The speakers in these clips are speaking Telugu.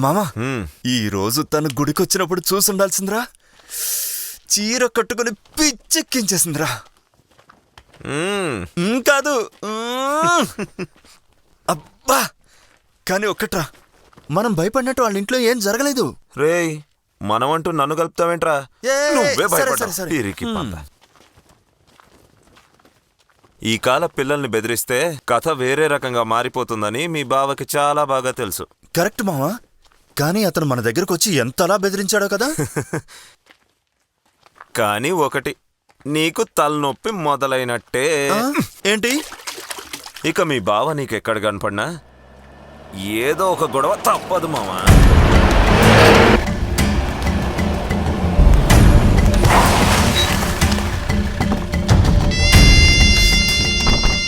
మామా ఈ రోజు తను గుడికొచ్చినప్పుడు చూసుండాల్సిందిరా. చీర కట్టుకుని పిచ్చెక్కించేసిందిరా. కాదు అబ్బా, కానీ ఒక్కట్రా, మనం భయపడినట్టు వాళ్ళ ఇంట్లో ఏం జరగలేదు. రేయ్, మనమంటూ నన్ను కలుపుతావేంట్రా? నువ్వే భయపడ్డా. ఈ కాల పిల్లల్ని బెదిరిస్తే కథ వేరే రకంగా మారిపోతుందని మీ బావకి చాలా బాగా తెలుసు. కరెక్ట్ మావా, కానీ అతను మన దగ్గరకు వచ్చి ఎంతలా బెదిరించాడో కదా. కానీ ఒకటి, నీకు తలనొప్పి మొదలైనట్టే. ఏంటి? ఇక మీ బావ నీకెక్కడ కనపడినా ఏదో ఒక గొడవ తప్పదు మావా.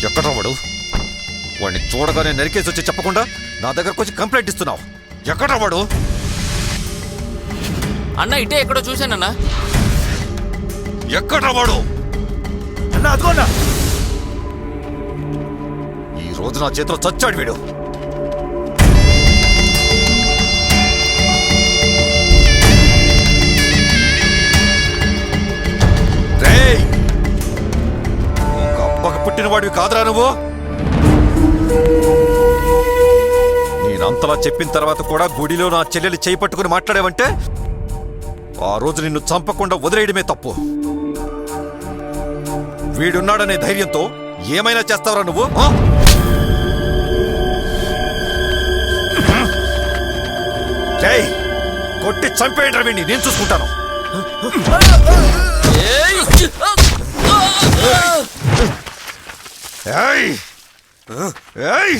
ఎక్కడ్రా వాడు? వాడిని చూడగానే నరికేసి వచ్చి చెప్పకుండా నా దగ్గరకు వచ్చి కంప్లైంట్ ఇస్తున్నావు. ఎక్కడ్రా వాడు? అన్న ఇటే ఎక్కడో చూశానన్నా. ఎక్కడ్రా వాడు? అన్నా అదిగోన్నా. ఈ రోజు నా చేతిలో చచ్చాడు వీడు. రేయ్, ఒక అబ్బకు పుట్టిన వాడివి కాదురా నువ్వు. నేనంతలా చెప్పిన తర్వాత కూడా గుడిలో నా చెల్లెలు చేయి పట్టుకుని మాట్లాడావంటే ఆ రోజు నిన్ను చంపకుండా వదిలేయడమే తప్పు. వీడున్నాడనే ధైర్యంతో ఏమైనా చేస్తావురా నువ్వు? జై, కొట్టి చంపేయండి వీడిని, నేను చూసుకుంటాను. ఏయ్! ఏయ్!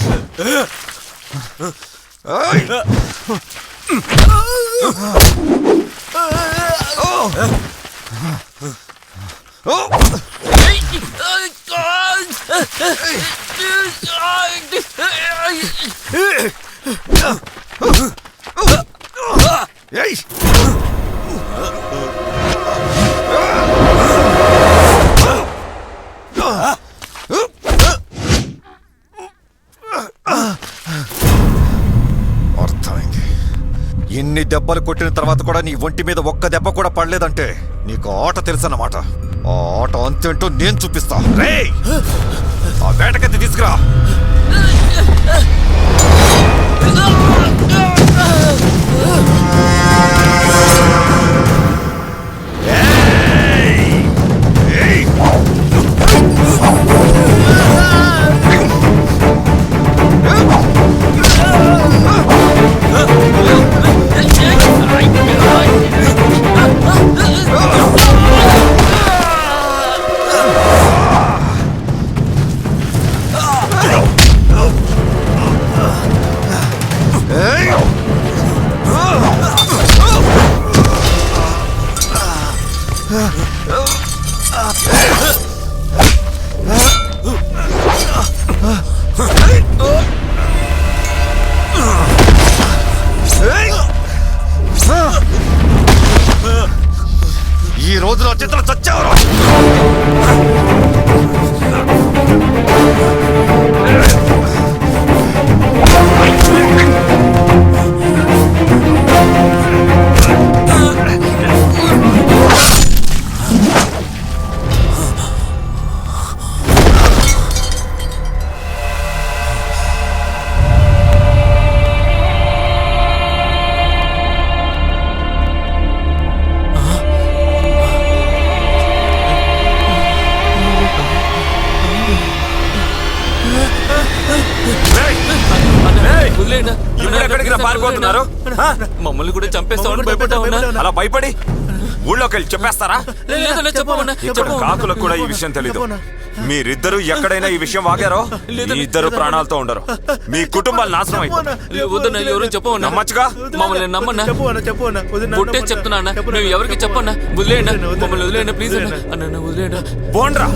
ఏయ్! అర్థమైంది. ఎన్ని దెబ్బలు కొట్టిన తర్వాత కూడా నీ ఒంటి మీద ఒక్క దెబ్బ కూడా పడలేదంటే నీకు ఆట తెలుసన్నమాట. ఆ ఆట అంతేంటో నేను చూపిస్తా. రేయ్, ఆ వేటకత్తి తీసుకురా. ఈ రోజు నా చిత్రం చచ్చావరా? మమ్మల్ని కూడా చంపేస్తామని భయపడ్డా. అలా భయపడి ఊళ్ళోకి వెళ్ళి చెప్పేస్తారా? కాకులకు కూడా ఈ విషయం తెలీదు. మీరిద్దరూ ఎక్కడైనా ఈ విషయం వాగారో ఇద్దరు ప్రాణాలతో ఉండరు. మీ కుటుంబాలు నాశనం అయిపోతాయి. ఎవరు చెప్పమన్నా? నమ్మచ్చుగా. మమ్మల్ని నమ్మన్నా, పుట్టే చెప్తున్నా. నువ్వు ఎవరికి చెప్పన్నా. వదిలేయండి, మమ్మల్ని వదిలేయండి ప్లీజ్. అన్న వదిలేయండి. పోండ్రా.